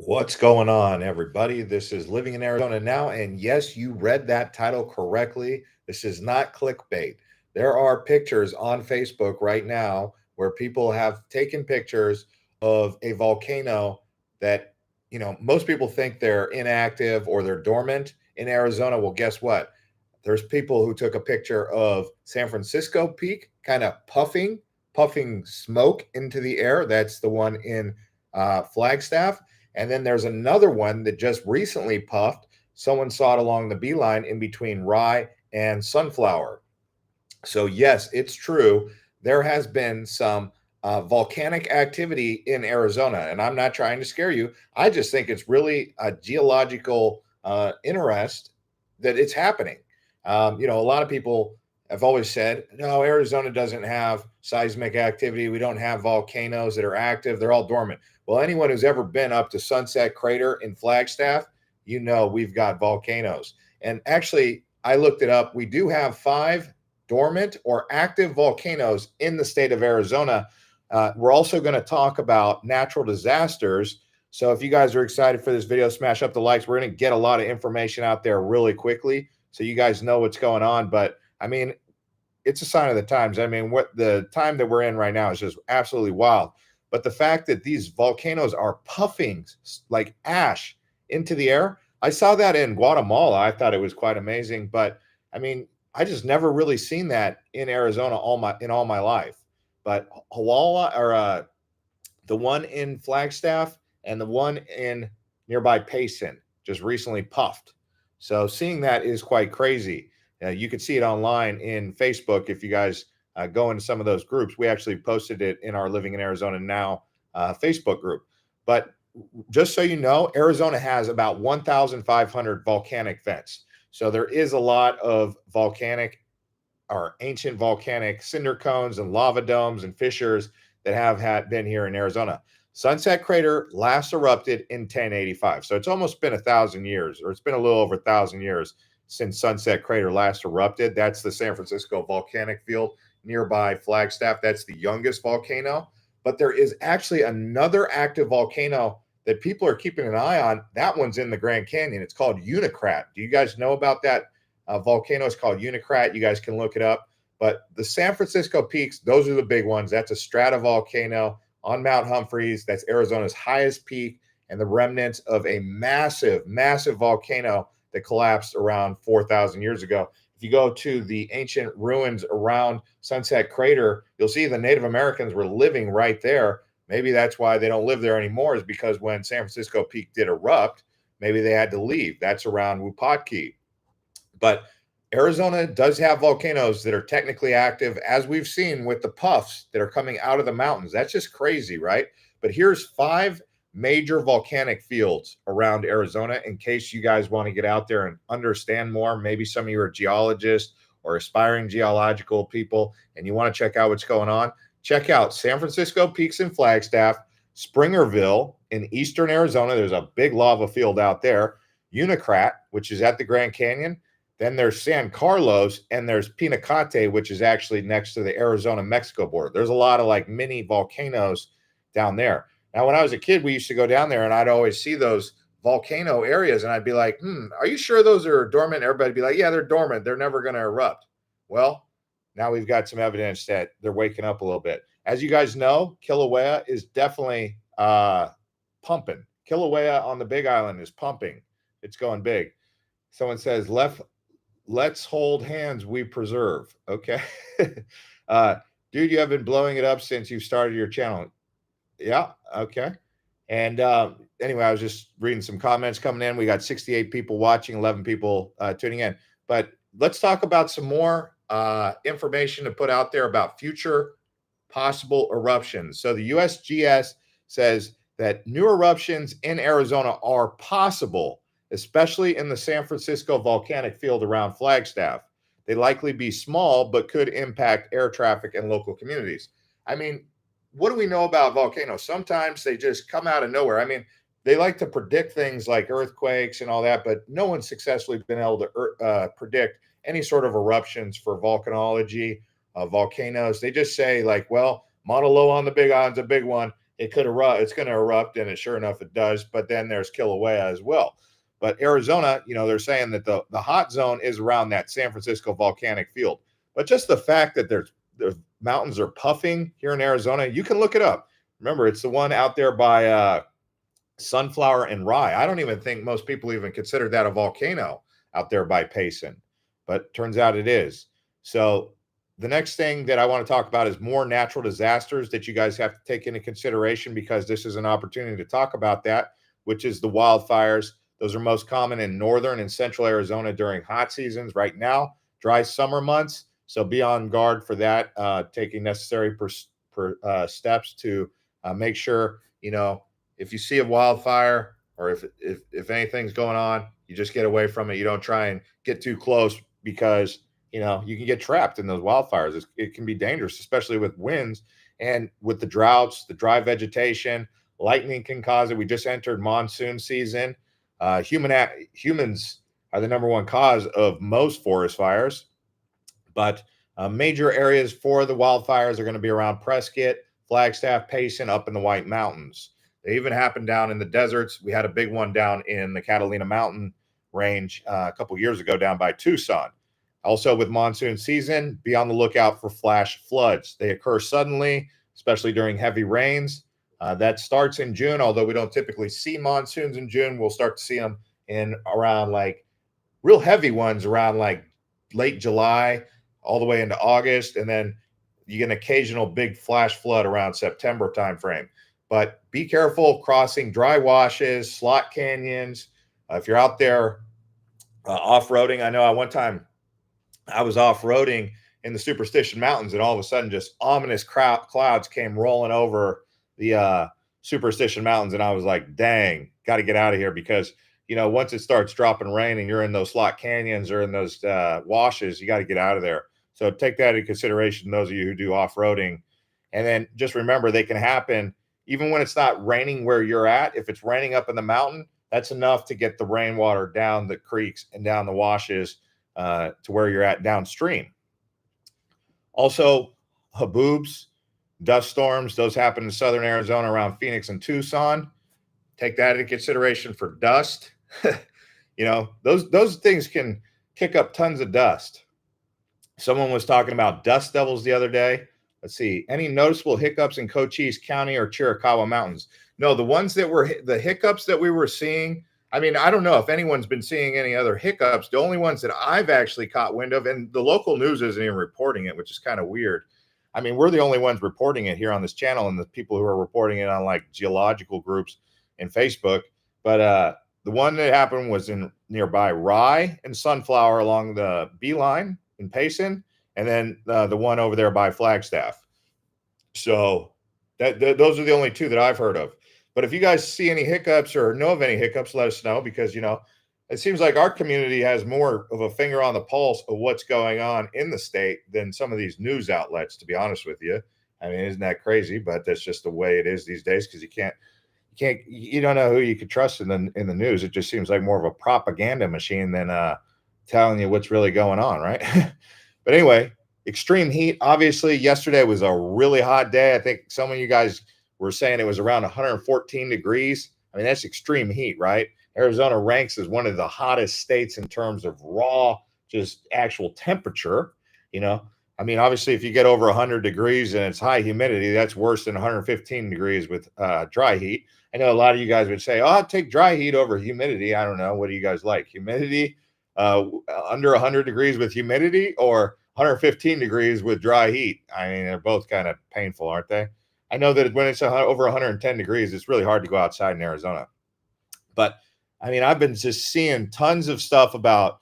What's going on, everybody? This is Living in Arizona Now. And yes, you read that title correctly. This is not clickbait. There are pictures on Facebook right now where people have taken pictures of a volcano that, most people think they're inactive or they're dormant in Arizona. Well, guess what? There's people who took a picture of San Francisco Peak kind of puffing smoke into the air. That's the one in Flagstaff. And then there's another one that just recently puffed. Someone saw it along the beeline in between rye and sunflower. So, yes, it's true. There has been some volcanic activity in Arizona. And I'm not trying to scare you. I just think it's really a geological interest that it's happening. A lot of people have always said, no, Arizona doesn't have seismic activity. We don't have volcanoes that are active. They're all dormant. Well, anyone who's ever been up to Sunset Crater in Flagstaff, we've got volcanoes. And actually, I looked it up. We do have 5 dormant or active volcanoes in the state of Arizona. We're also going to talk about natural disasters. So if you guys are excited for this video, smash up the likes. We're going to get a lot of information out there really quickly so you guys know what's going on. But I mean, it's a sign of the times. I mean, what the time that we're in right now is just absolutely wild. But the fact that these volcanoes are puffing like ash into the air, I saw that in Guatemala. I thought it was quite amazing. But I mean, I just never really seen that in Arizona all my life. But the one in Flagstaff and the one in nearby Payson just recently puffed. So seeing that is quite crazy. You can see it online in Facebook if you guys go into some of those groups. We actually posted it in our Living in Arizona Now Facebook group. But just so you know, Arizona has about 1,500 volcanic vents. So there is a lot of volcanic or ancient volcanic cinder cones and lava domes and fissures that have been here in Arizona. Sunset Crater last erupted in 1085. So it's almost been 1,000 years, or it's been a little over 1,000 years since Sunset Crater last erupted. That's the San Francisco Volcanic Field nearby Flagstaff. That's the youngest volcano. But there is actually another active volcano that people are keeping an eye on. That one's in the Grand Canyon. It's called Unicrat. Do you guys know about that volcano? It's called Unicrat. You guys can look it up. But the San Francisco peaks, those are the big ones. That's a stratovolcano on Mount Humphreys. That's Arizona's highest peak and the remnants of a massive, massive volcano that collapsed around 4,000 years ago. If you go to the ancient ruins around Sunset Crater, you'll see the Native Americans were living right there. Maybe that's why they don't live there anymore, is because when San Francisco Peak did erupt, maybe they had to leave. That's around Wupatki. But Arizona does have volcanoes that are technically active, as we've seen with the puffs that are coming out of the mountains. That's just crazy, right? But here's 5 major volcanic fields around Arizona in case you guys want to get out there and understand more. Maybe some of you are geologists or aspiring geological people and you want to check out what's going on. Check out San Francisco Peaks in Flagstaff, Springerville in eastern Arizona. There's a big lava field out there. Unicrat, which is at the Grand Canyon. Then there's San Carlos, and there's Pinacate, which is actually next to the Arizona-Mexico border. There's a lot of like mini volcanoes down there. Now, when I was a kid, we used to go down there, and I'd always see those volcano areas, and I'd be like, are you sure those are dormant? Everybody would be like, yeah, they're dormant. They're never going to erupt. Well, now we've got some evidence that they're waking up a little bit. As you guys know, Kilauea is definitely pumping. Kilauea on the Big Island is pumping. It's going big. Someone says, let's hold hands, we preserve. Okay. Dude, you have been blowing it up since you started your channel. Yeah. Okay. And anyway, I was just reading some comments coming in. We got 68 people watching, 11 people tuning in. But let's talk about some more information to put out there about future possible eruptions. So the USGS says that new eruptions in Arizona are possible, especially in the San Francisco Volcanic Field around Flagstaff. They likely be small, but could impact air traffic and local communities. I mean, what do we know about volcanoes? Sometimes they just come out of nowhere. I mean, they like to predict things like earthquakes and all that, but no one's successfully been able to predict any sort of eruptions for volcanology, volcanoes. They just say like, well, Mauna Loa on the Big Island's a big one. it could erupt. It's going to erupt, and sure enough, it does. But then there's Kilauea as well. But Arizona, they're saying that the hot zone is around that San Francisco Volcanic Field. But just the fact that the mountains are puffing here in Arizona, you can look it up. Remember, it's the one out there by Sunflower and Rye. I don't even think most people even consider that a volcano out there by Payson, but turns out it is. So the next thing that I want to talk about is more natural disasters that you guys have to take into consideration, because this is an opportunity to talk about that, which is the wildfires. Those are most common in northern and central Arizona during hot seasons. Right now, dry summer months. So be on guard for that, taking necessary steps to make sure, if you see a wildfire or if anything's going on, you just get away from it. You don't try and get too close, because you can get trapped in those wildfires. It can be dangerous, especially with winds and with the droughts, the dry vegetation. Lightning can cause it. We just entered monsoon season. Humans are the number one cause of most forest fires, but major areas for the wildfires are going to be around Prescott, Flagstaff, Payson, up in the White Mountains. They even happen down in the deserts. We had a big one down in the Catalina Mountain range a couple years ago down by Tucson. Also, with monsoon season, be on the lookout for flash floods. They occur suddenly, especially during heavy rains. That starts in June, although we don't typically see monsoons in June. We'll start to see them in around like real heavy ones around like late July all the way into August. And then you get an occasional big flash flood around September timeframe. But be careful crossing dry washes, slot canyons. If you're out there off-roading, I know one time I was off-roading in the Superstition Mountains, and all of a sudden just ominous clouds came rolling over the Superstition Mountains, and I was like, dang, got to get out of here, because once it starts dropping rain and you're in those slot canyons or in those washes, you got to get out of there. So take that into consideration, those of you who do off-roading. And then just remember, they can happen even when it's not raining where you're at. If it's raining up in the mountain, that's enough to get the rainwater down the creeks and down the washes to where you're at downstream. Also, haboobs, dust storms, those happen in southern Arizona around Phoenix and Tucson. Take that into consideration for dust. Those things can kick up tons of dust. Someone was talking about dust devils the other day. Let's see. Any noticeable hiccups in Cochise County or Chiricahua Mountains? No, the ones that were the hiccups that we were seeing. I mean, I don't know if anyone's been seeing any other hiccups. The only ones that I've actually caught wind of, and the local news isn't even reporting it, which is kind of weird. I mean, we're the only ones reporting it here on this channel, and the people who are reporting it on like geological groups and Facebook. But the one that happened was in nearby Rye and Sunflower along the Beeline in Payson, and then the one over there by Flagstaff. So those are the only two that I've heard of. But if you guys see any hiccups or know of any hiccups, let us know, because it seems like our community has more of a finger on the pulse of what's going on in the state than some of these news outlets, to be honest with you. I mean, isn't that crazy? But that's just the way it is these days, because you don't know who you could trust in the news. It just seems like more of a propaganda machine than telling you what's really going on, right? But anyway, extreme heat. Obviously, yesterday was a really hot day. I think some of you guys were saying it was around 114 degrees. I mean, that's extreme heat, right? Arizona ranks as one of the hottest states in terms of raw, just actual temperature. I mean, obviously, if you get over 100 degrees and it's high humidity, that's worse than 115 degrees with dry heat. I know a lot of you guys would say, oh, I'd take dry heat over humidity. I don't know. What do you guys like? Humidity under 100 degrees with humidity, or 115 degrees with dry heat? I mean, they're both kind of painful, aren't they? I know that when it's over 110 degrees, it's really hard to go outside in Arizona. But I mean, I've been just seeing tons of stuff about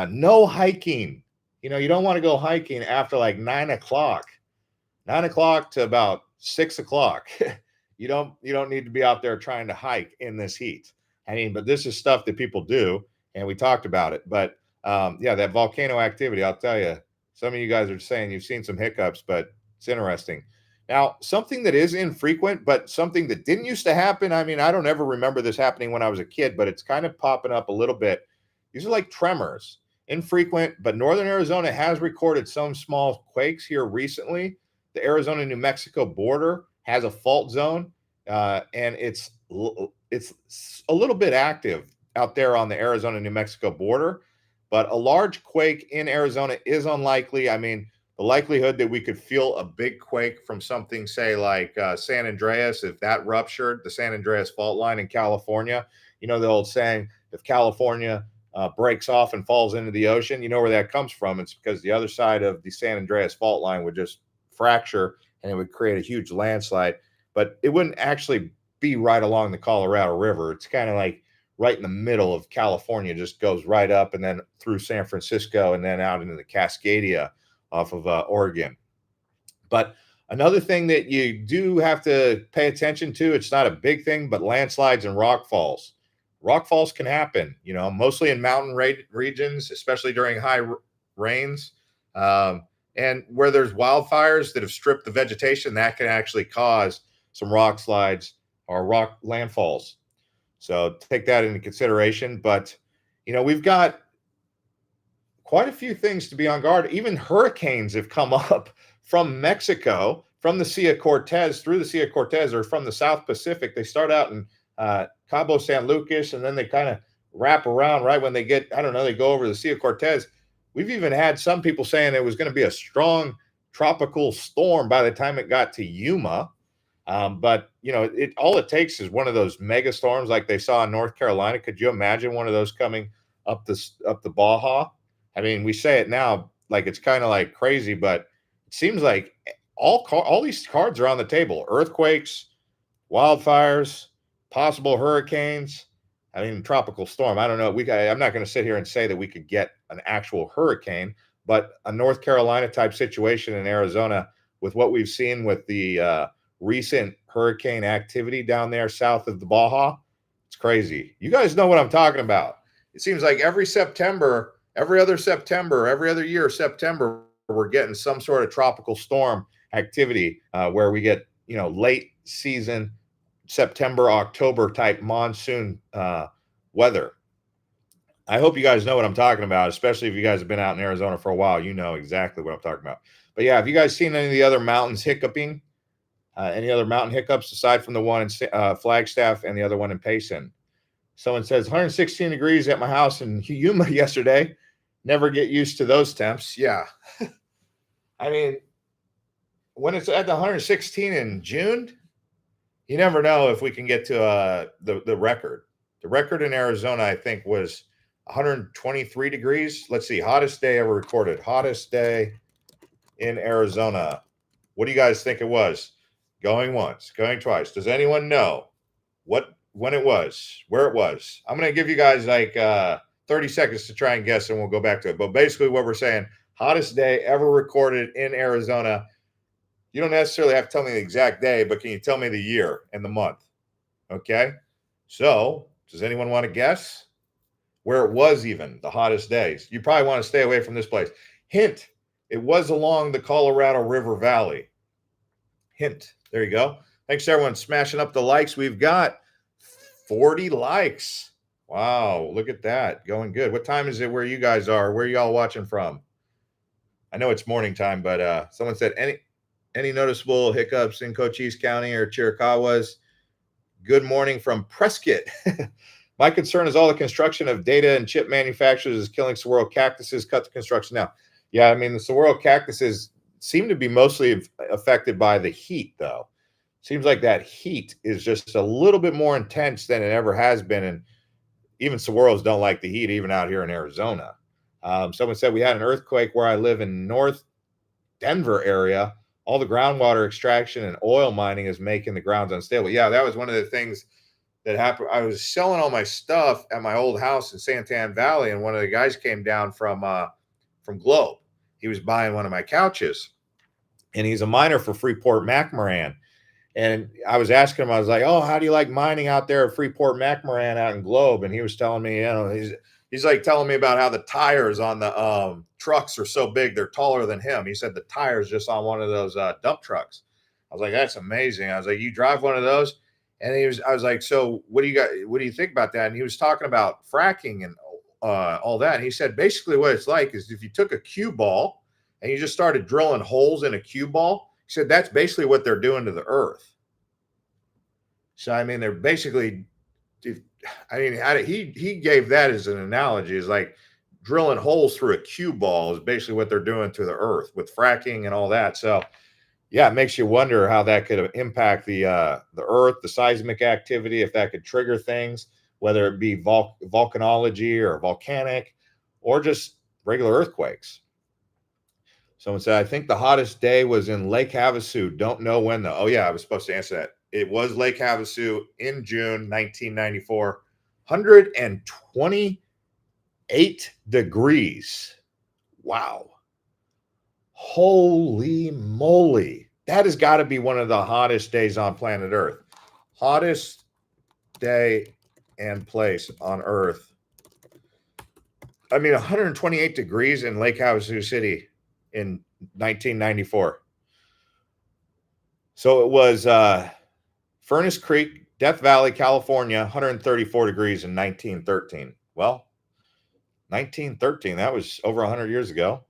no hiking. You don't want to go hiking after like 9 o'clock to about 6 o'clock. You don't need to be out there trying to hike in this heat. I mean, but this is stuff that people do, and we talked about it. But yeah, that volcano activity, I'll tell you, some of you guys are saying you've seen some hiccups, but it's interesting. Now, something that is infrequent, but something that didn't used to happen. I mean, I don't ever remember this happening when I was a kid, but it's kind of popping up a little bit. These are like tremors. Infrequent, but northern Arizona has recorded some small quakes here recently. The Arizona-New Mexico border has a fault zone. and it's a little bit active out there on the Arizona-New Mexico border, but a large quake in Arizona is unlikely. I mean, the likelihood that we could feel a big quake from something, say, like San Andreas, if that ruptured, the San Andreas fault line in California, you know, the old saying, if California breaks off and falls into the ocean, you know where that comes from. It's because the other side of the San Andreas fault line would just fracture and it would create a huge landslide. But it wouldn't actually be right along the Colorado River. It's kind of like right in the middle of California, just goes right up and then through San Francisco and then out into the Cascadia off of Oregon. But another thing that you do have to pay attention to, it's not a big thing, but landslides and rock falls. Rock falls can happen, you know, mostly in mountain regions, especially during high rains. And where there's wildfires that have stripped the vegetation, that can actually cause some rock slides or rock landfalls. So take that into consideration. But, you know, we've got quite a few things to be on guard. Even hurricanes have come up from Mexico, from the Sea of Cortez, through the Sea of Cortez, or from the South Pacific. They start out in Cabo San Lucas, and then they kind of wrap around right when they get, I don't know, they go over the Sea of Cortez. We've even had some people saying it was going to be a strong tropical storm by the time it got to Yuma. But, you know, all it takes is one of those mega storms like they saw in North Carolina. Could you imagine one of those coming up the Baja? I mean, we say it now like it's kind of like crazy, but it seems like all these cards are on the table. Earthquakes, wildfires, possible hurricanes. I mean, tropical storm. I don't know. I'm not going to sit here and say that we could get an actual hurricane, but a North Carolina type situation in Arizona with what we've seen with the recent hurricane activity down there south of the Baja, it's crazy. You guys know what I'm talking about. It seems like every other year, September, we're getting some sort of tropical storm activity where we get, you know, late season September, October type monsoon weather. I hope you guys know what I'm talking about, especially if you guys have been out in Arizona for a while. You know exactly what I'm talking about. But yeah, have you guys seen any of the other mountains hiccuping? Any other mountain hiccups aside from the one in Flagstaff and the other one in Payson? Someone says 116 degrees at my house in Yuma yesterday. Never get used to those temps. Yeah. I mean, when it's at the 116 in June, you never know if we can get to the record. The record in Arizona, I think, was 123 degrees. Let's see. Hottest day ever recorded. Hottest day in Arizona. What do you guys think it was? Going once, going twice. Does anyone know when it was, where it was? I'm going to give you guys like 30 seconds to try and guess, and we'll go back to it. But basically what we're saying, hottest day ever recorded in Arizona. You don't necessarily have to tell me the exact day, but can you tell me the year and the month? Okay. So does anyone want to guess where it was even the hottest days? You probably want to stay away from this place. Hint, it was along the Colorado River Valley. Hint. There you go. Thanks to everyone smashing up the likes. We've got 40 likes. Wow, look at that. Going good. What time is it where you guys are? Where are y'all watching from? I know it's morning time, but someone said any noticeable hiccups in Cochise County or Chiricahuas? Good morning from Prescott. My concern is all the construction of data and chip manufacturers is killing saguaro cactuses. Cut the construction now. Yeah, I mean, the saguaro cactuses seem to be mostly affected by the heat, though. Seems like that heat is just a little bit more intense than it ever has been. And even saguaros don't like the heat, even out here in Arizona. Someone said we had an earthquake where I live in North Denver area. All the groundwater extraction and oil mining is making the grounds unstable. Yeah, that was one of the things that happened. I was selling all my stuff at my old house in Santan Valley, and one of the guys came down from Globe. He was buying one of my couches, and he's a miner for Freeport-McMoRan. And I was asking him, I was like, "Oh, how do you like mining out there at Freeport-McMoRan out in Globe?" And he was telling me, you know, he's like telling me about how the tires on the trucks are so big, they're taller than him. He said the tires just on one of those dump trucks. I was like, "That's amazing." I was like, "You drive one of those?" And I was like, "So what do you think about that?" And he was talking about fracking and all that. And he said, basically what it's like is if you took a cue ball and you just started drilling holes in a cue ball, he said, that's basically what they're doing to the earth. So I mean, they're basically, I mean, he gave that as an analogy, is like drilling holes through a cue ball is basically what they're doing to the earth with fracking and all that. So yeah, it makes you wonder how that could impact the earth, the seismic activity, if that could trigger things, whether it be volcanology or volcanic, or just regular earthquakes. Someone said, I think the hottest day was in Lake Havasu. Don't know when though. Oh yeah, I was supposed to answer that. It was Lake Havasu in June 1994. 128 degrees. Wow. Holy moly. That has got to be one of the hottest days on planet Earth. Hottest day and place on Earth. I mean, 128 degrees in Lake Havasu City in 1994. So it was Furnace Creek, Death Valley, California, 134 degrees in 1913. Well, 1913, that was over 100 years ago.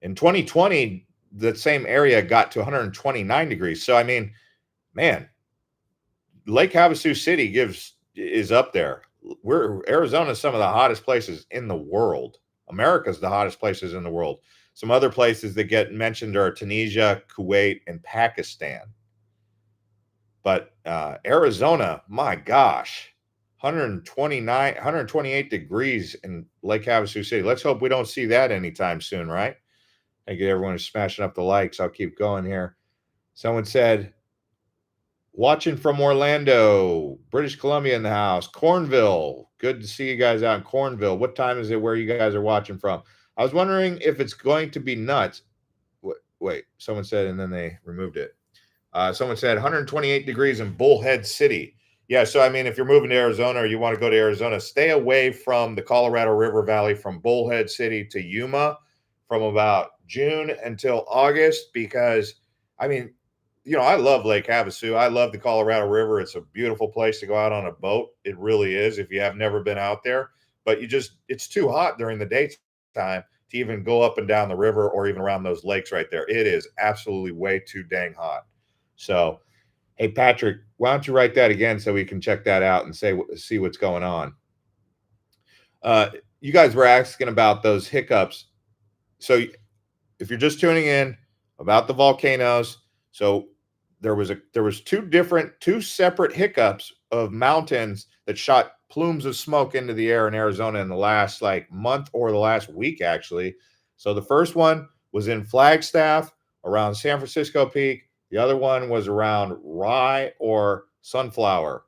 In 2020, the same area got to 129 degrees. So, I mean, man, Lake Havasu City is up there. Arizona is some of the hottest places in the world. America's the hottest places in the world. Some other places that get mentioned are Tunisia, Kuwait, and Pakistan. But Arizona, my gosh, 128 degrees in Lake Havasu City. Let's hope we don't see that anytime soon, right? Thank you, everyone who's smashing up the likes. I'll keep going here. Someone said, watching from Orlando, British Columbia in the house. Cornville. Good to see you guys out in Cornville. What time is it where you guys are watching from? I was wondering if it's going to be nuts. Wait, someone said, and then they removed it. Someone said 128 degrees in Bullhead City. Yeah, so I mean, if you're moving to Arizona or you want to go to Arizona, stay away from the Colorado River Valley from Bullhead City to Yuma from about June until August, because I mean, I love Lake Havasu. I love the Colorado River. It's a beautiful place to go out on a boat. It really is if you have never been out there. But it's too hot during the daytime to even go up and down the river or even around those lakes right there. It is absolutely way too dang hot. So, hey, Patrick, why don't you write that again so we can check that out and see what's going on? You guys were asking about those hiccups. So if you're just tuning in, about the volcanoes, so there was two separate hiccups of mountains that shot plumes of smoke into the air in Arizona in the last month or the last week, actually. So the first one was in Flagstaff around San Francisco Peak. The other one was around Rye or Sunflower.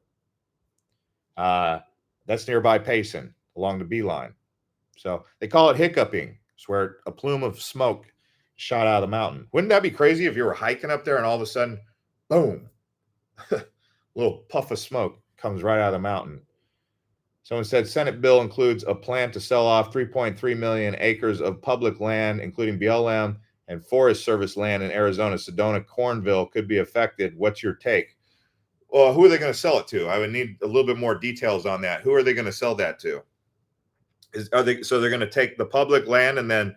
That's nearby Payson along the Beeline. So they call it hiccuping. It's where a plume of smoke shot out of the mountain. Wouldn't that be crazy if you were hiking up there and all of a sudden, boom, a little puff of smoke comes right out of the mountain. Someone said Senate bill includes a plan to sell off 3.3 million acres of public land, including BLM and Forest Service land in Arizona. Sedona, Cornville could be affected. What's your take? Well, who are they going to sell it to? I would need a little bit more details on that. Who are they going to sell that to? So they're going to take the public land and then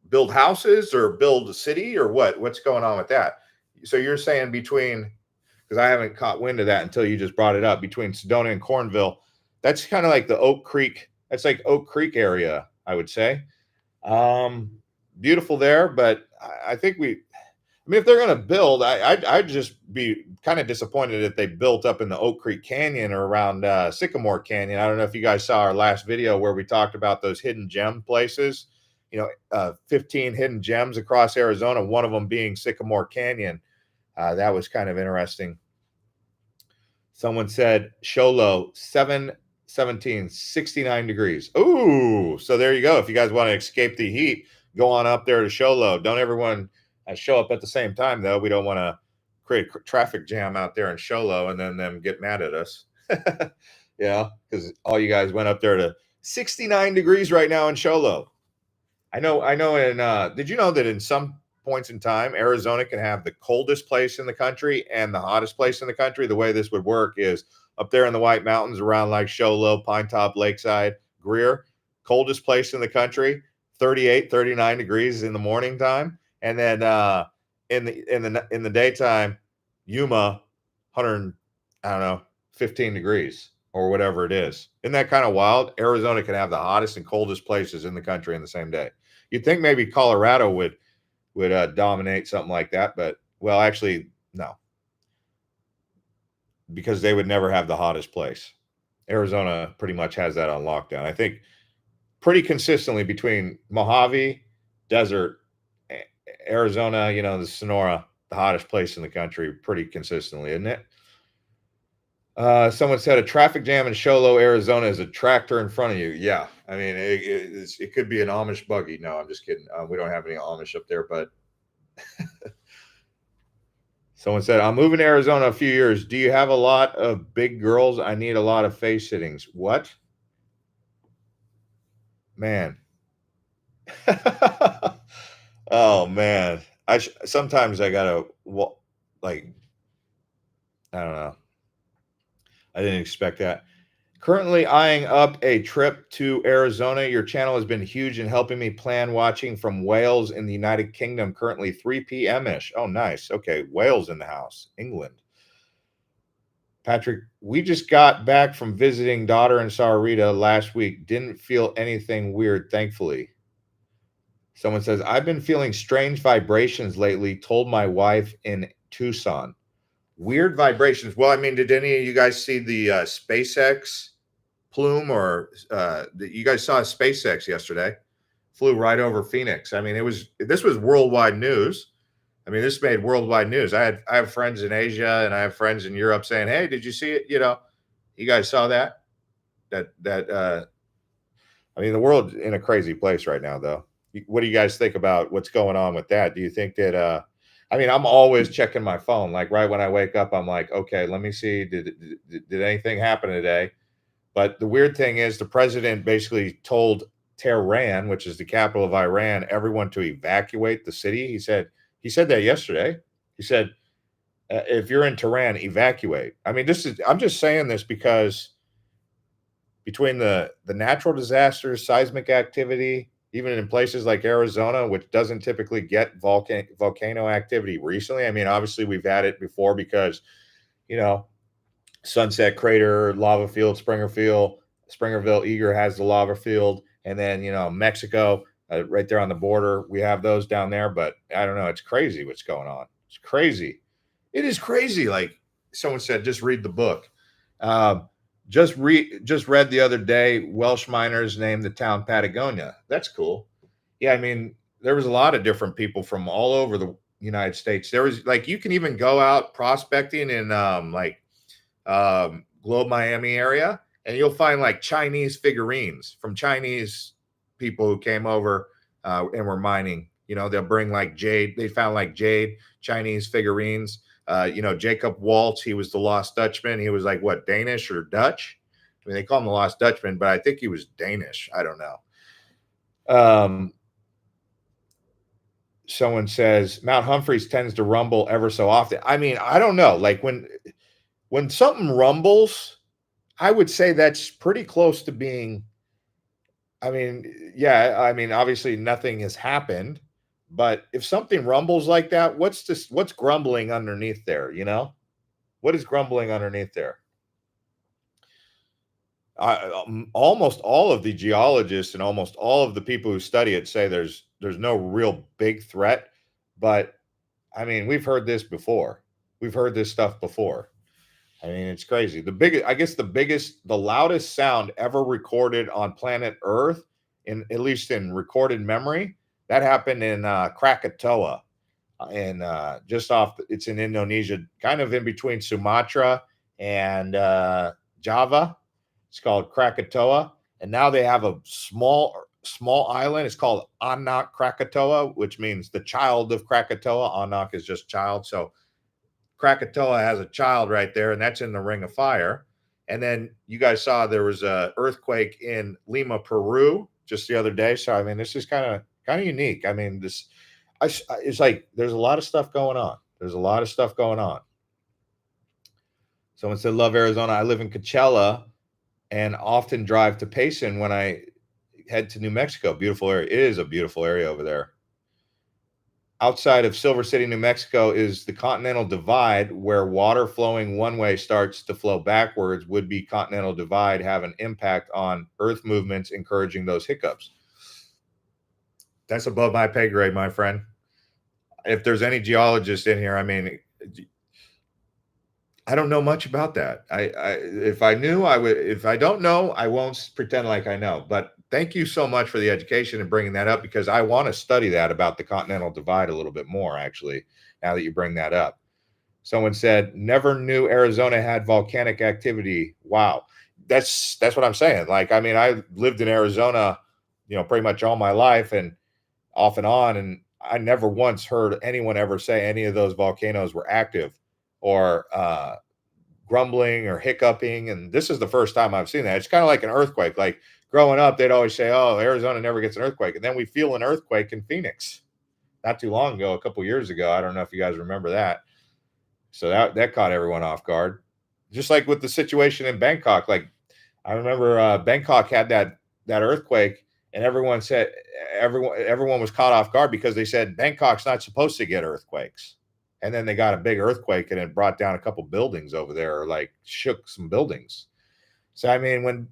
build houses or build a city or what? What's going on with that? So you're saying because I haven't caught wind of that until you just brought it up, between Sedona and Cornville, that's kind of like the Oak Creek. That's like Oak Creek area, I would say. Beautiful there, but I think if they're going to build, I'd just be kind of disappointed if they built up in the Oak Creek Canyon or around Sycamore Canyon. I don't know if you guys saw our last video where we talked about those hidden gem places, 15 hidden gems across Arizona, one of them being Sycamore Canyon. That was kind of interesting. Someone said show low 717, 69 degrees. Ooh, so there you go. If you guys want to escape the heat, go on up there to show low. Don't everyone show up at the same time, though. We don't want to create a traffic jam out there in show low and then them get mad at us. Because all you guys went up there to 69 degrees right now in show low. I know. And did you know that in some points in time, Arizona can have the coldest place in the country and the hottest place in the country? The way this would work is up there in the White Mountains around like Show Low, Pine Top, Lakeside, Greer, coldest place in the country, 38, 39 degrees in the morning time. And then in the daytime, Yuma, 100, I don't know, 15 degrees or whatever it is. Isn't that kind of wild? Arizona can have the hottest and coldest places in the country in the same day. You'd think maybe Colorado would dominate something like that, but well, actually, no, because they would never have the hottest place. Arizona pretty much has that on lockdown. I think pretty consistently between Mojave, desert, Arizona, the Sonora, the hottest place in the country, pretty consistently, isn't it? Someone said a traffic jam in Show Low, Arizona is a tractor in front of you. Yeah, I mean, it could be an Amish buggy. No, I'm just kidding. We don't have any Amish up there, but someone said, I'm moving to Arizona a few years. Do you have a lot of big girls? I need a lot of face sittings. What? Man. Oh, man. Sometimes I gotta, like, I don't know. I didn't expect that. Currently eyeing up a trip to Arizona. Your channel has been huge in helping me plan watching from Wales in the United Kingdom, currently 3 p.m.-ish. Oh, nice. Okay, Wales in the house, England. Patrick, we just got back from visiting daughter in Sarita last week. Didn't feel anything weird, thankfully. Someone says, I've been feeling strange vibrations lately, told my wife in Tucson. Weird vibrations. Well, I mean, did any of you guys see the SpaceX plume, or you guys saw SpaceX yesterday? Flew right over Phoenix. I mean, this was worldwide news. I mean, this made worldwide news. I have friends in Asia and I have friends in Europe saying, "Hey, did you see it? You guys saw that? I mean, the world's in a crazy place right now, though. What do you guys think about what's going on with that? Do you think that? I mean, I'm always checking my phone. Like right when I wake up, I'm like, okay, let me see. Did anything happen today? But the weird thing is, the president basically told Tehran, which is the capital of Iran, everyone to evacuate the city. He said that yesterday. He said, if you're in Tehran, evacuate. I mean, I'm just saying this because between the natural disasters, seismic activity, even in places like Arizona, which doesn't typically get volcano activity recently. I mean, obviously we've had it before because, you know, Sunset Crater, lava field, Springerville, Eager has the lava field. And then, Mexico, right there on the border, we have those down there. But I don't know. It's crazy what's going on. It's crazy. It is crazy. Like someone said, just read the book. Just read the other day, Welsh miners named the town Patagonia. That's cool. Yeah, I mean, there was a lot of different people from all over the United States. There was you can even go out prospecting in Globe Miami area, and you'll find like Chinese figurines from Chinese people who came over and were mining. They'll bring like jade. They found like jade Chinese figurines. Jacob Waltz, he was the Lost Dutchman. He was like what, Danish or Dutch? I mean, they call him the Lost Dutchman, but I think he was Danish. I don't know. Someone says Mount Humphreys tends to rumble ever so often. I mean, I don't know. Like when something rumbles, I would say that's pretty close to being. I mean, yeah, I mean, obviously nothing has happened, but if something rumbles like that, what's grumbling underneath there, What is grumbling underneath there? Almost all of the geologists and almost all of the people who study it say there's no real big threat, but I mean, we've heard this before. We've heard this stuff before. I mean, it's crazy. The loudest sound ever recorded on planet Earth, at least in recorded memory, that happened in Krakatoa, and it's in Indonesia, kind of in between Sumatra and Java. It's called Krakatoa, and now they have a small island. It's called Anak Krakatoa, which means the child of Krakatoa. Anak is just child, so Krakatoa has a child right there, and that's in the Ring of Fire. And then you guys saw there was a earthquake in Lima, Peru, just the other day. So I mean, this is kind of unique. I mean, it's like there's a lot of stuff going on. There's a lot of stuff going on. Someone said, "Love Arizona. I live in Coachella and often drive to Payson when I head to New Mexico. Beautiful area. It is a beautiful area over there." outside of Silver City, New Mexico, is the Continental Divide, where water flowing one way starts to flow backwards. Would be Continental Divide have an impact on Earth movements, encouraging those hiccups? That's above my pay grade, my friend. If there's any geologists in here, I mean, I don't know much about that. If I knew, I would. If I don't know, I won't pretend like I know. But thank you so much for the education and bringing that up, because I want to study that about the Continental Divide a little bit more, actually, now that you bring that up. Someone said, never knew Arizona had volcanic activity. Wow. That's what I'm saying. Like, I mean, I lived in Arizona, pretty much all my life and off and on, and I never once heard anyone ever say any of those volcanoes were active or grumbling or hiccuping. And this is the first time I've seen that. It's kind of like an earthquake. Like growing up, they'd always say, oh, Arizona never gets an earthquake. And then we feel an earthquake in Phoenix not too long ago, a couple years ago. I don't know if you guys remember that. So that caught everyone off guard. Just like with the situation in Bangkok. Like I remember Bangkok had that earthquake, and everyone was caught off guard because they said Bangkok's not supposed to get earthquakes. And then they got a big earthquake, and it brought down a couple buildings over there, or like shook some buildings. So I mean, when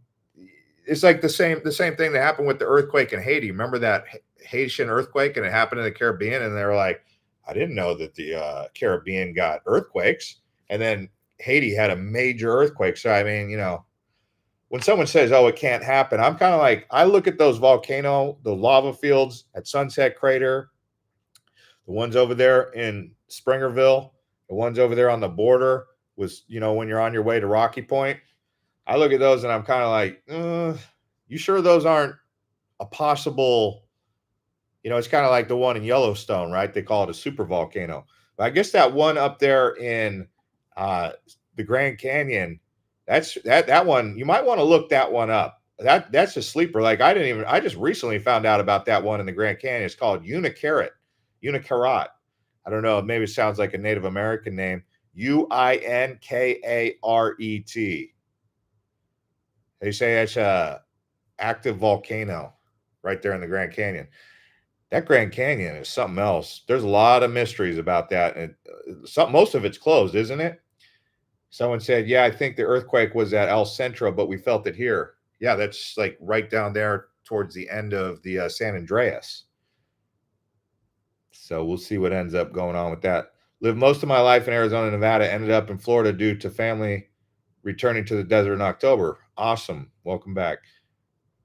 it's like the same thing that happened with the earthquake in Haiti. Remember that Haitian earthquake, and it happened in the Caribbean, and they were like, I didn't know that the Caribbean got earthquakes. And then Haiti had a major earthquake. So I mean, when someone says, oh, it can't happen, I'm kind of like, I look at those the lava fields at Sunset Crater, the ones over there in Springerville, the ones over there on the border was, when you're on your way to Rocky Point. I look at those and I'm kind of like, you sure those aren't a possible, it's kind of like the one in Yellowstone, right? They call it a super volcano. But I guess that one up there in the Grand Canyon, that one, you might want to look that one up. That's a sleeper. Like I just recently found out about that one in the Grand Canyon. It's called Unicaret. I don't know. Maybe it sounds like a Native American name. Unkaret. They say it's a active volcano right there in the Grand Canyon. That Grand Canyon is something else. There's a lot of mysteries about that, and most of it's closed, isn't it? Someone said, yeah, I think the earthquake was at El Centro, but we felt it here. Yeah, that's like right down there towards the end of the San Andreas. So we'll see what ends up going on with that. Lived most of my life in Arizona, Nevada, ended up in Florida due to family returning to the desert in October. Awesome. Welcome back.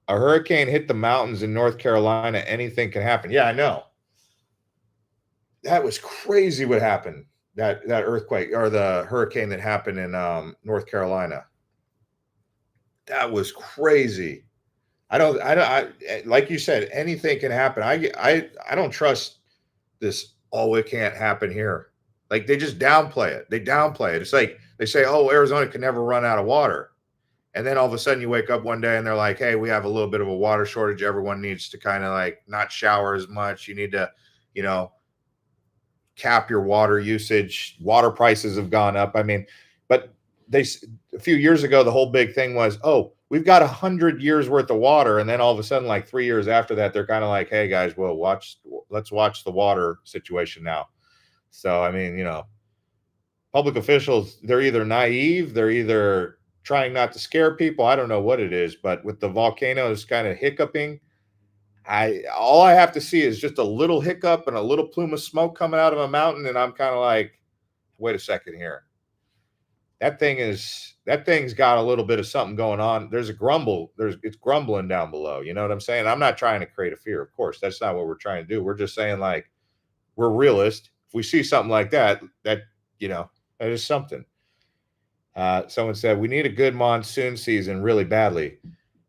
A hurricane hit the mountains in North Carolina. Anything can happen. Yeah, I know. That was crazy what happened. That earthquake or the hurricane that happened in North Carolina. That was crazy. I like you said, anything can happen. I don't trust this. Oh, it can't happen here. Like they just downplay it. It's like they say, oh, Arizona can never run out of water. And then all of a sudden you wake up one day and they're like, hey, we have a little bit of a water shortage. Everyone needs to kind of like not shower as much. You need to, cap your water usage. Water prices have gone up. I mean, but a few years ago, the whole big thing was, oh, we've got 100 years worth of water. And then all of a sudden, like 3 years after that, they're kind of like, hey guys, well, let's watch the water situation now. So, I mean, public officials, they're either naive, they're either trying not to scare people. I don't know what it is, but with the volcanoes kind of hiccuping, all I have to see is just a little hiccup and a little plume of smoke coming out of a mountain, and I'm kind of like, wait a second here. That thing's got a little bit of something going on. There's a grumble. It's grumbling down below. You know what I'm saying? I'm not trying to create a fear. Of course, that's not what we're trying to do. We're just saying like we're realist. If we see something like that that is something. Someone said we need a good monsoon season really badly.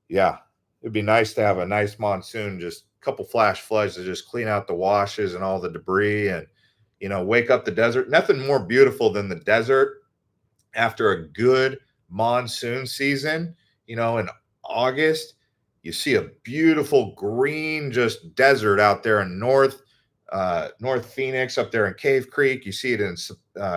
Yeah, it'd be nice to have a nice monsoon, just a couple flash floods to just clean out the washes and all the debris and, wake up the desert. Nothing more beautiful than the desert after a good monsoon season, in August. You see a beautiful green just desert out there in North Phoenix, up there in Cave Creek. You see it in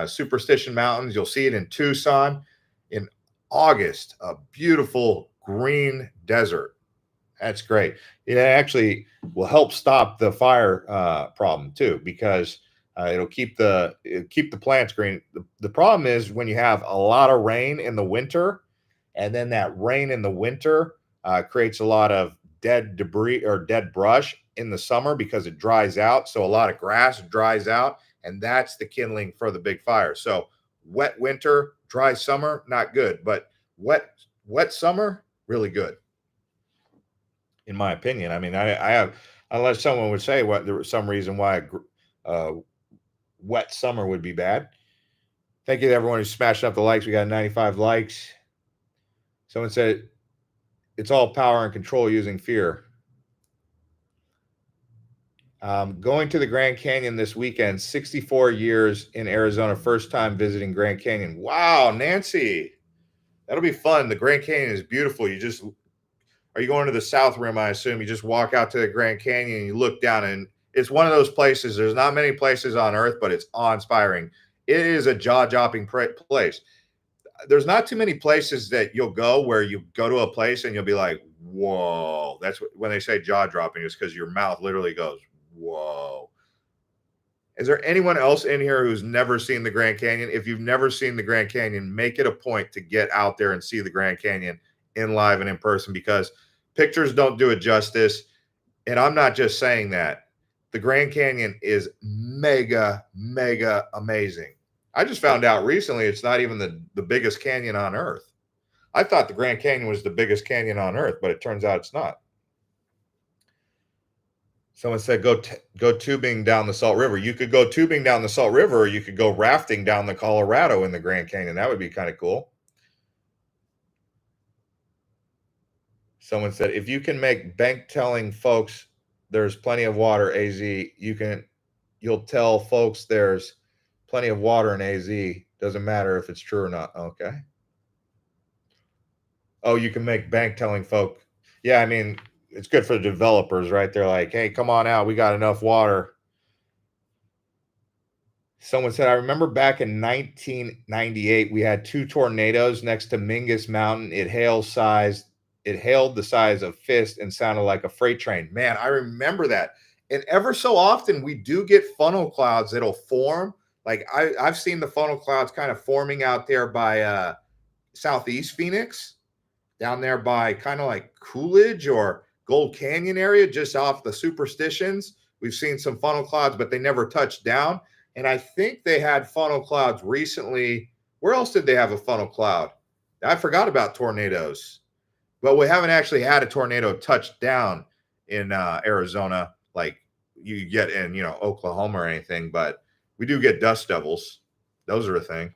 Superstition Mountains. You'll see it in Tucson in August, a beautiful green desert. That's great. It actually will help stop the fire problem too, because it'll keep the plants green. The problem is when you have a lot of rain in the winter, and then that rain in the winter creates a lot of dead debris or dead brush in the summer because it dries out. So a lot of grass dries out, and that's the kindling for the big fire. So wet winter, dry summer, not good, but wet summer, really good, in my opinion. I mean, I have, unless someone would say what there was some reason why uh, wet summer would be bad. Thank you to everyone who's smashing up the likes. We got 95 likes. Someone said it's all power and control using fear. Going to the Grand Canyon this weekend, 64 years in Arizona, first time visiting Grand Canyon. Wow, Nancy, that'll be fun. The Grand Canyon is beautiful. Are you going to the South Rim? I assume you just walk out to the Grand Canyon and you look down, and it's one of those places. There's not many places on Earth, but it's awe-inspiring. It is a jaw-dropping place. There's not too many places that you'll go where you go to a place and you'll be like, whoa. That's when they say jaw-dropping, is because your mouth literally goes, whoa. Is there anyone else in here who's never seen the Grand Canyon? If you've never seen the Grand Canyon, make it a point to get out there and see the Grand Canyon in live and in person, because pictures don't do it justice. And I'm not just saying that. The Grand Canyon is mega, mega amazing. I just found out recently it's not even the biggest canyon on Earth. I thought the Grand Canyon was the biggest canyon on Earth, but it turns out it's not. Someone said go tubing down the Salt River. You could go tubing down the Salt River, or you could go rafting down the Colorado in the Grand Canyon. That would be kind of cool. Someone said, if you can make bank telling folks there's plenty of water, AZ, you'll tell folks there's plenty of water in AZ. Doesn't matter if it's true or not. Okay. Oh, you can make bank telling folk. Yeah, I mean, it's good for the developers, right? They're like, hey, come on out. We got enough water. Someone said, I remember back in 1998, we had 2 tornadoes next to Mingus Mountain. It hailed the size of fist and sounded like a freight train. Man, I remember that. And ever so often we do get funnel clouds that'll form. Like I've seen the funnel clouds kind of forming out there by Southeast Phoenix, down there by kind of like Coolidge or Gold Canyon area, just off the Superstitions. We've seen some funnel clouds, but they never touched down. And I think they had funnel clouds recently. Where else did they have a funnel cloud? I forgot about tornadoes. But we haven't actually had a tornado touch down in Arizona like you get in, Oklahoma or anything. But we do get dust devils. Those are a thing.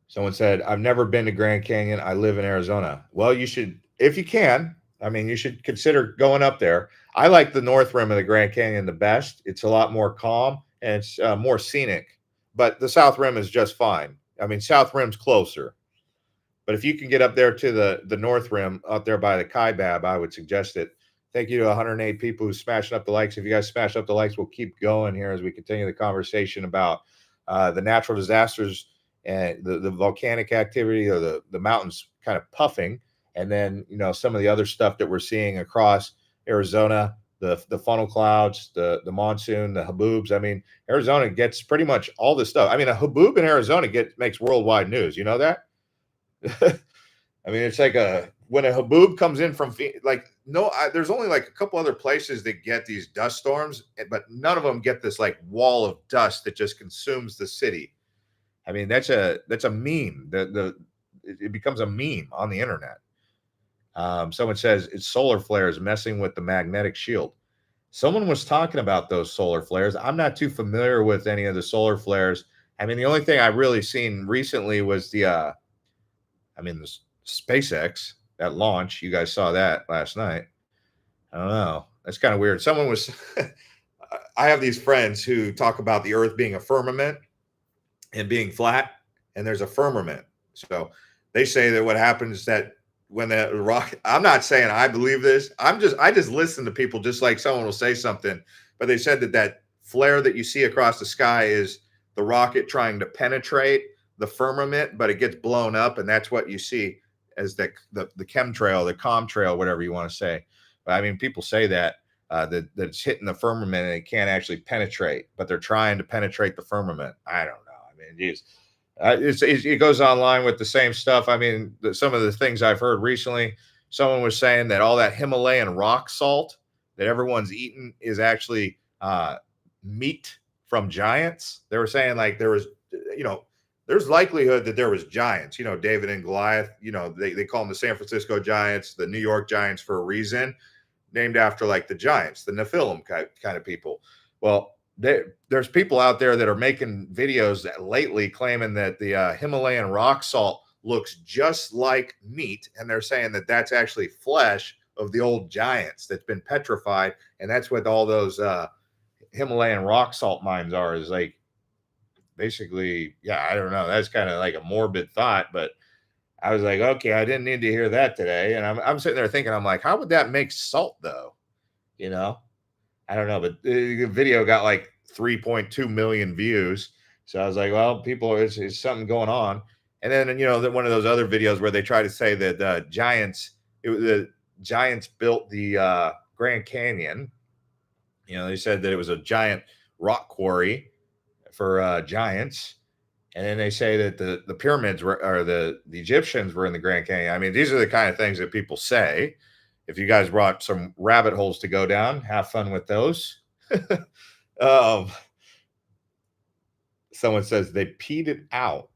Someone said, I've never been to Grand Canyon. I live in Arizona. Well, you should, if you can. I mean, you should consider going up there. I like the north rim of the Grand Canyon the best. It's a lot more calm and it's more scenic. But the south rim is just fine. I mean, south rim's closer. But if you can get up there to the north rim, up there by the Kaibab, I would suggest it. Thank you to 108 people who smashed up the likes. If you guys smash up the likes, we'll keep going here as we continue the conversation about the natural disasters and the volcanic activity, or the mountains kind of puffing. And then, some of the other stuff that we're seeing across Arizona, the funnel clouds, the monsoon, the haboobs. I mean, Arizona gets pretty much all this stuff. I mean, a haboob in Arizona makes worldwide news. You know that? I mean, it's like when a haboob comes in from there's only like a couple other places that get these dust storms, but none of them get this like wall of dust that just consumes the city. I mean, that's a meme. It becomes a meme on the internet. Someone says it's solar flares messing with the magnetic shield. Someone was talking about those solar flares. I'm not too familiar with any of the solar flares. I mean, the only thing I've really seen recently was the SpaceX, that launch. You guys saw that last night. I don't know. That's kind of weird. Someone was, I have these friends who talk about the earth being a firmament and being flat, and there's a firmament. So they say that what happens is that when the rock, I'm not saying I believe this. I just listen to people, just like someone will say something, but they said that flare that you see across the sky is the rocket trying to penetrate the firmament, but it gets blown up, and that's what you see. as the chemtrail, the comtrail, whatever you want to say. But I mean, people say that that it's hitting the firmament and it can't actually penetrate, but they're trying to penetrate the firmament. I don't know. I mean, geez, it goes online with the same stuff. I mean, some of the things I've heard recently, someone was saying that all that Himalayan rock salt that everyone's eating is actually meat from giants. They were saying like there was, there's likelihood that there was giants, David and Goliath, they call them the San Francisco Giants, the New York Giants for a reason, named after like the giants, the Nephilim kind of people. Well, there's people out there that are making videos that lately claiming that the Himalayan rock salt looks just like meat. And they're saying that that's actually flesh of the old giants that's been petrified. And that's what all those Himalayan rock salt mines are, is like basically, yeah, I don't know. That's kind of like a morbid thought, but I was like, okay, I didn't need to hear that today. And I'm sitting there thinking, I'm like, how would that make salt though? I don't know, but the video got like 3.2 million views. So I was like, well, people, it's something going on. And then, one of those other videos where they try to say that the giants built the Grand Canyon. They said that it was a giant rock quarry for giants. And then they say that the pyramids or the Egyptians were in the Grand Canyon. I mean, these are the kind of things that people say. If you guys brought some rabbit holes to go down, have fun with those. Someone says they peed it out.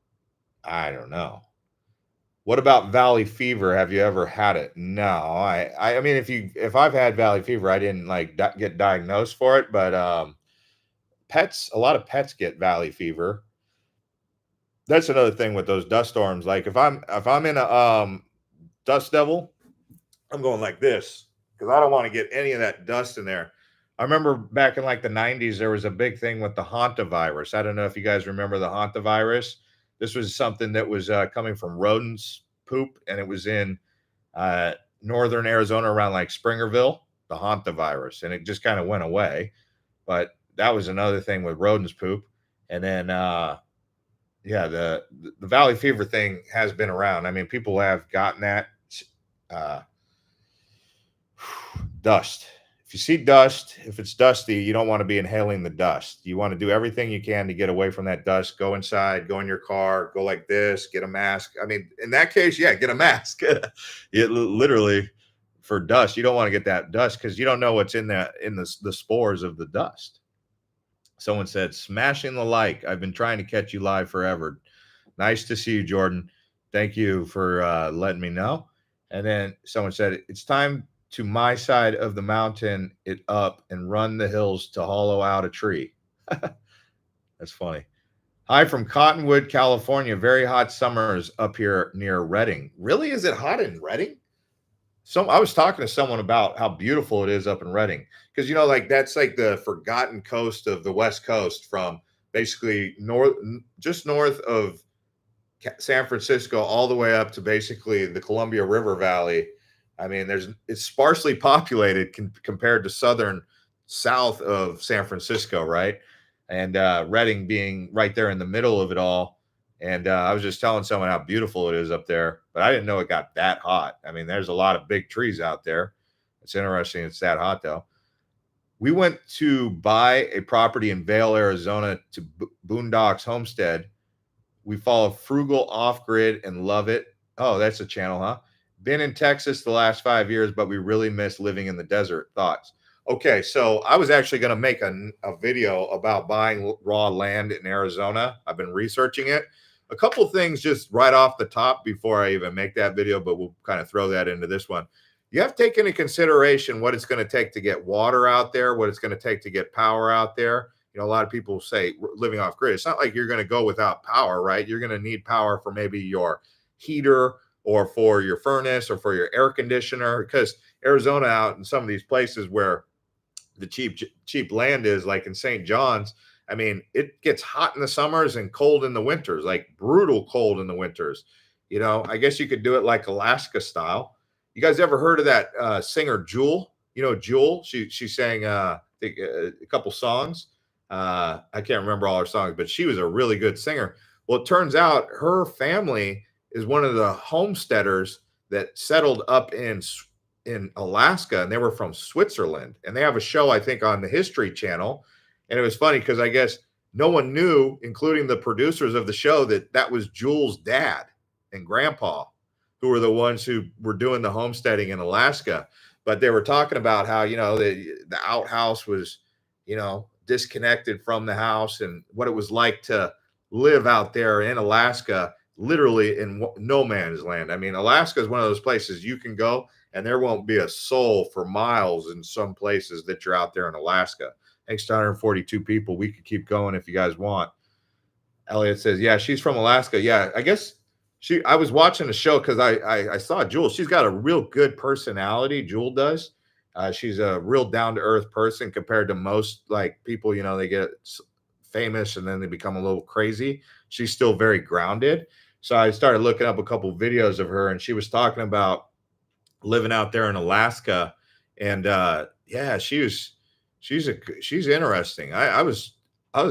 I don't know. What about valley fever? Have you ever had it? No, I mean, if I've had valley fever, I didn't get diagnosed for it, but a lot of pets get valley fever. That's another thing with those dust storms. Like if I'm in a dust devil, I'm going like this because I don't want to get any of that dust in there. I remember back in like the 90s, there was a big thing with the hantavirus. I don't know if you guys remember the hantavirus. This was something that was coming from rodents' poop, and it was in northern Arizona around like Springerville, the hantavirus, and it just kind of went away. But that was another thing with rodents' poop. And then, the valley fever thing has been around. I mean, people have gotten that. Dust. If you see dust, if it's dusty, you don't want to be inhaling the dust. You want to do everything you can to get away from that dust. Go inside, go in your car, go like this, get a mask. I mean, in that case, yeah, get a mask. Literally for dust, you don't want to get that dust because you don't know what's in the spores of the dust. Someone said, smashing the like. I've been trying to catch you live forever. Nice to see you, Jordan. Thank you for letting me know. And then someone said, it's time to my side of the mountain, it up and run the hills to hollow out a tree. That's funny. Hi from Cottonwood, California. Very hot summers up here near Redding. Really? Is it hot in Redding? I was talking to someone about how beautiful it is up in Redding. Because, that's like the forgotten coast of the West Coast from basically just north of San Francisco all the way up to basically the Columbia River Valley. I mean, it's sparsely populated compared to south of San Francisco, right? And Redding being right there in the middle of it all. And I was just telling someone how beautiful it is up there, but I didn't know it got that hot. I mean, there's a lot of big trees out there. It's interesting it's that hot, though. We went to buy a property in Vail, Arizona to Boondocks Homestead. We follow frugal off-grid and love it. Oh, that's a channel, huh? Been in Texas the last 5 years, but we really miss living in the desert. Thoughts? Okay, so I was actually going to make a video about buying raw land in Arizona. I've been researching it. A couple of things just right off the top before I even make that video, but we'll kind of throw that into this one. You have to take into consideration what it's going to take to get water out there, what it's going to take to get power out there. A lot of people say living off grid. It's not like you're going to go without power, right? You're going to need power for maybe your heater or for your furnace or for your air conditioner, because Arizona out in some of these places where the cheap land is, like in St. John's, I mean, it gets hot in the summers and cold in the winters, like brutal cold in the winters. I guess you could do it like Alaska style. You guys ever heard of that singer Jewel? Jewel, she sang a couple songs. I can't remember all her songs, but she was a really good singer. Well, it turns out her family is one of the homesteaders that settled up in Alaska, and they were from Switzerland. And they have a show, I think, on the History Channel. And it was funny because I guess no one knew, including the producers of the show, that that was Jules' dad and grandpa, who were the ones who were doing the homesteading in Alaska. But they were talking about how, the outhouse was, disconnected from the house, and what it was like to live out there in Alaska, literally in no man's land. I mean, Alaska is one of those places you can go and there won't be a soul for miles in some places that you're out there in Alaska. Thanks to 142 people. We could keep going if you guys want. Elliot says, yeah, she's from Alaska. Yeah, I guess I was watching the show because I saw Jewel. She's got a real good personality. Jewel does. She's a real down-to-earth person compared to most like people, they get famous and then they become a little crazy. She's still very grounded. So I started looking up a couple videos of her, and she was talking about living out there in Alaska. And yeah, she's interesting. I was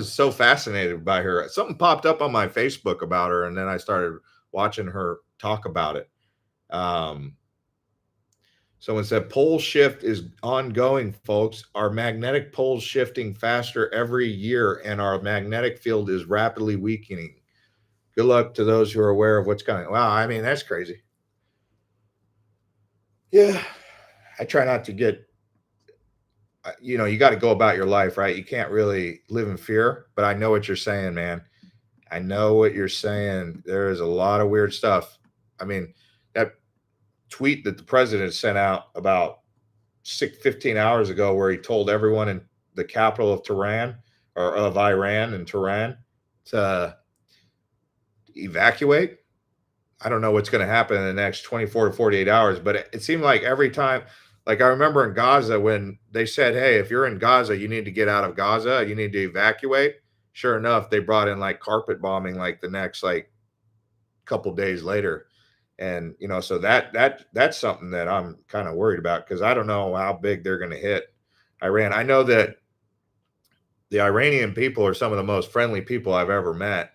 so fascinated by her. Something popped up on my Facebook about her, and then I started watching her talk about it. Someone said pole shift is ongoing, folks. Our magnetic poles shifting faster every year, and our magnetic field is rapidly weakening. Good luck to those who are aware of what's coming. Wow, I mean, that's crazy. Yeah, I try not to get, you got to go about your life, right? You can't really live in fear, but I know what you're saying, man. I know what you're saying. There is a lot of weird stuff. I mean, that tweet that the president sent out about 15 hours ago, where he told everyone in the capital of Tehran, or of Iran and Tehran, to evacuate. I don't know what's going to happen in the next 24 to 48 hours, but it seemed like every time, like I remember in Gaza when they said, hey, if you're in Gaza, you need to get out of Gaza, you need to evacuate. Sure enough, they brought in like carpet bombing like the next like couple days later. And so that's something that I'm kind of worried about, because I don't know how big they're going to hit Iran. I know that the Iranian people are some of the most friendly people I've ever met.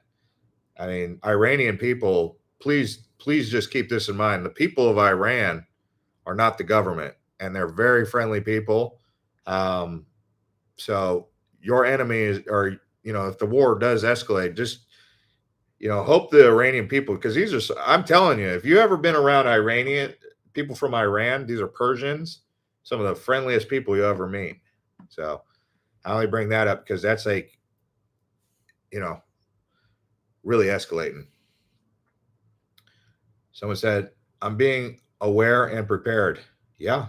I mean, Iranian people, please just keep this in mind. The people of Iran are not the government, and they're very friendly people. So your enemies are, if the war does escalate, just, hope the Iranian people, because I'm telling you, if you ever been around Iranian people from Iran, these are Persians, some of the friendliest people you ever meet. So I only bring that up because that's like, really escalating. Someone said, I'm being aware and prepared. Yeah.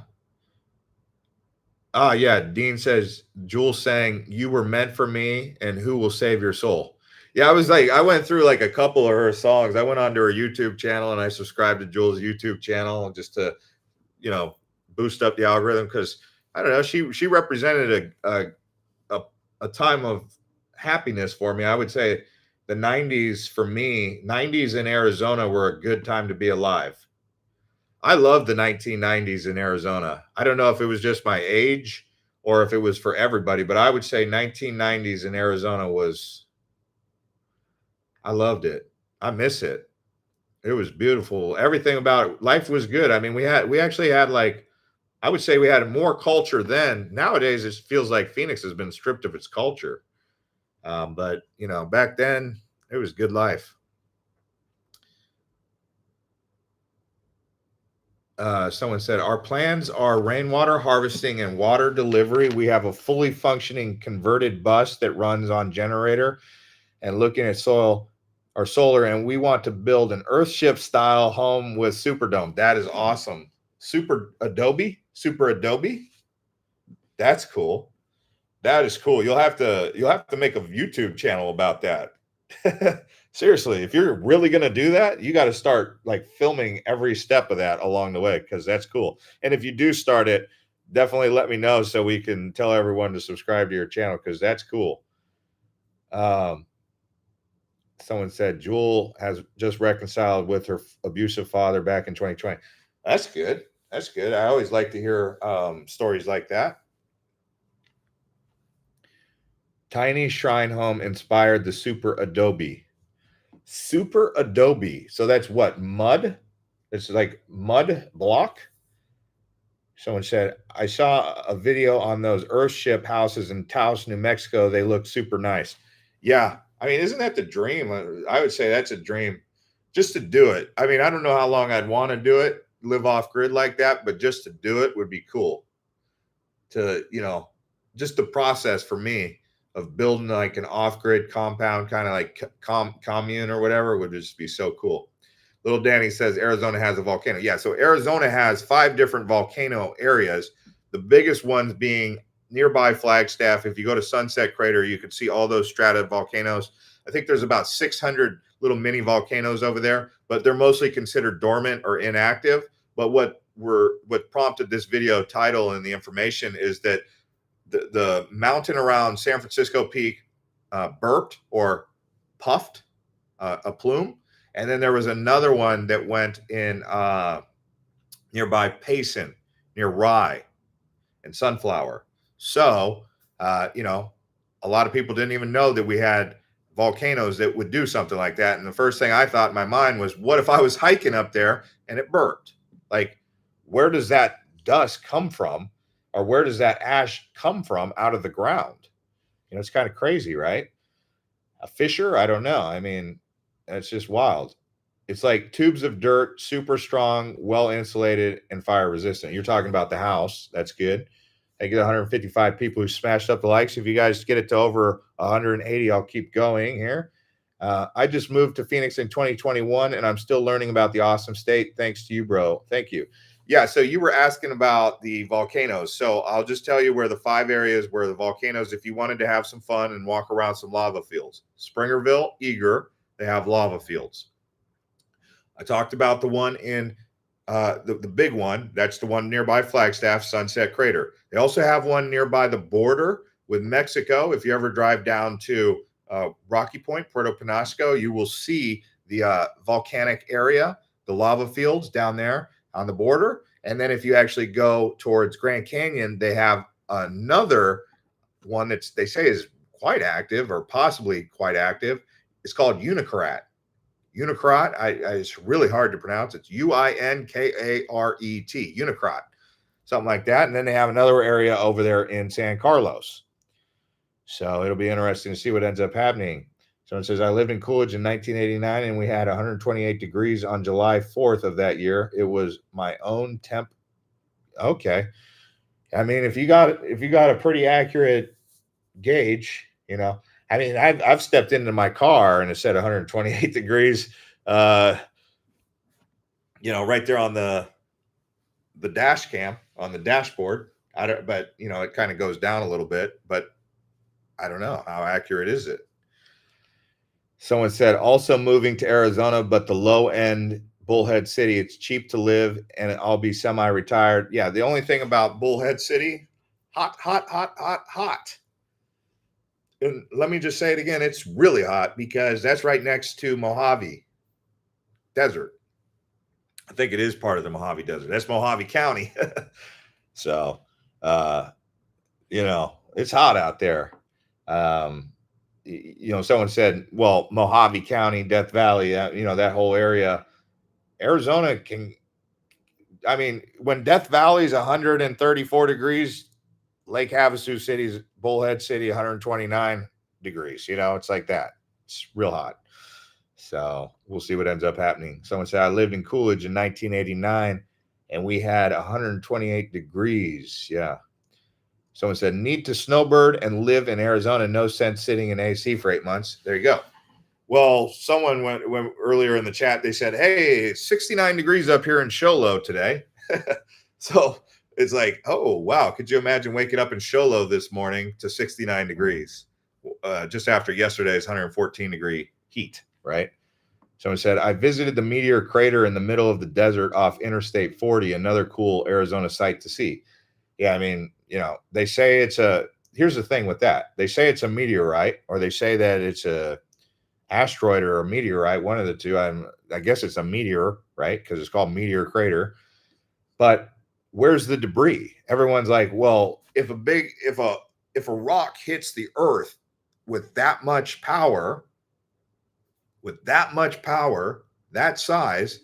Yeah. Dean says, Jules saying, you were meant for me, and who will save your soul? Yeah, I went through like a couple of her songs. I went onto her YouTube channel and I subscribed to Jules' YouTube channel just to, boost up the algorithm, because I don't know, she represented a time of happiness for me. I would say the 90s for me, 90s in Arizona were a good time to be alive. I love the 1990s in Arizona. I don't know if it was just my age or if it was for everybody, but I would say 1990s in Arizona I loved it. I miss it. It was beautiful. Everything about it, life was good. I mean, we actually had like, I would say we had more culture then. Nowadays, it feels like Phoenix has been stripped of its culture. But back then it was good life. Someone said, our plans are rainwater harvesting and water delivery. We have a fully functioning converted bus that runs on generator and looking at solar, and we want to build an Earthship style home with Superdome. That is awesome. Super Adobe. That's cool. That is cool. You'll have to make a YouTube channel about that. Seriously, if you're really going to do that, you got to start like filming every step of that along the way, because that's cool. And if you do start it, definitely let me know so we can tell everyone to subscribe to your channel, because that's cool. Someone said Jewel has just reconciled with her abusive father back in 2020. That's good. That's good. I always like to hear stories like that. Tiny shrine home inspired the Super Adobe. Super Adobe. So that's what, mud? It's like mud block. Someone said, I saw a video on those Earthship houses in Taos, New Mexico. They look super nice. Yeah. I mean, isn't that the dream? I would say that's a dream just to do it. I mean, I don't know how long I'd want to do it, live off grid like that, but just to do it would be cool. To, just the process for me of building like an off grid compound, kind of like commune or whatever, would just be so cool. Little Danny says Arizona has a volcano. Yeah, so Arizona has 5 different volcano areas, the biggest ones being nearby Flagstaff. If you go to Sunset Crater, you can see all those strata volcanoes. I think there's about 600 little mini volcanoes over there, but they're mostly considered dormant or inactive. But what prompted this video title and the information is that the mountain around San Francisco Peak burped or puffed a plume. And then there was another one that went in nearby Payson, near Rye and Sunflower. So, a lot of people didn't even know that we had volcanoes that would do something like that. And the first thing I thought in my mind was, what if I was hiking up there and it burped? Like, where does that dust come from? Or where does that ash come from out of the ground? It's kind of crazy, right? A fissure? I don't know. I mean, it's just wild. It's like tubes of dirt, super strong, well insulated, and fire resistant. You're talking about the house. That's good. I get 155 people who smashed up the likes. If you guys get it to over 180, I'll keep going here. I just moved to Phoenix in 2021, and I'm still learning about the awesome state. Thanks to you, bro. Thank you. Yeah, so you were asking about the volcanoes. So I'll just tell you where the 5 areas where the volcanoes, if you wanted to have some fun and walk around some lava fields. Springerville, Eager, they have lava fields. I talked about the one in the big one. That's the one nearby Flagstaff, Sunset Crater. They also have one nearby the border with Mexico. If you ever drive down to Rocky Point, Puerto Penasco, you will see the volcanic area, the lava fields down there on the border. And then if you actually go towards Grand Canyon, they have another one that they say is quite active or possibly quite active. It's called Uinkaret. Uinkaret, it's really hard to pronounce. It's Uinkaret, Uinkaret, something like that. And then they have another area over there in San Carlos. So it'll be interesting to see what ends up happening. Someone says, I lived in Coolidge in 1989, and we had 128 degrees on July 4th of that year. It was my own temp. Okay. I mean, if you got a pretty accurate gauge, I mean, I've stepped into my car and it said 128 degrees, right there on the dash cam on the dashboard. But it kind of goes down a little bit, but I don't know how accurate is it. Someone said also moving to Arizona, but the low end Bullhead City, it's cheap to live and I'll be semi-retired. Yeah. The only thing about Bullhead City, hot. And let me just say it again. It's really hot because that's right next to Mojave Desert. I think it is part of the Mojave Desert. That's Mojave County. So, it's hot out there. Someone said, well, Mojave County, Death Valley, that whole area, Arizona when Death Valley is 134 degrees, Lake Havasu City's Bullhead City, 129 degrees. It's like that. It's real hot. So we'll see what ends up happening. Someone said, I lived in Coolidge in 1989 and we had 128 degrees. Yeah. Someone said, need to snowbird and live in Arizona. No sense sitting in AC for 8 months. There you go. Well, someone went earlier in the chat. They said, hey, it's 69 degrees up here in Show Low today. So it's like, oh, wow. Could you imagine waking up in Show Low this morning to 69 degrees just after yesterday's 114 degree heat, right? Someone said, I visited the Meteor Crater in the middle of the desert off Interstate 40, another cool Arizona site to see. Yeah, I mean, they say here's the thing with that. They say it's a meteorite, or they say that it's a asteroid or a meteorite, one of the two. I guess it's a meteor, right? Because it's called Meteor Crater. But where's the debris? Everyone's like, well, if a rock hits the earth with that much power, that size,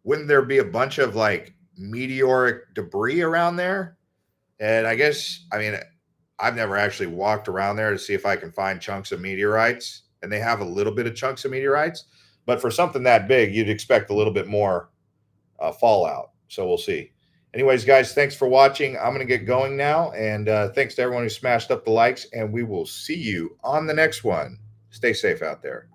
wouldn't there be a bunch of like meteoric debris around there? And I guess, I mean, I've never actually walked around there to see if I can find chunks of meteorites, and they have a little bit of chunks of meteorites, but for something that big, you'd expect a little bit more fallout. So we'll see. Anyways, guys, thanks for watching. I'm going to get going now, and thanks to everyone who smashed up the likes, and we will see you on the next one. Stay safe out there.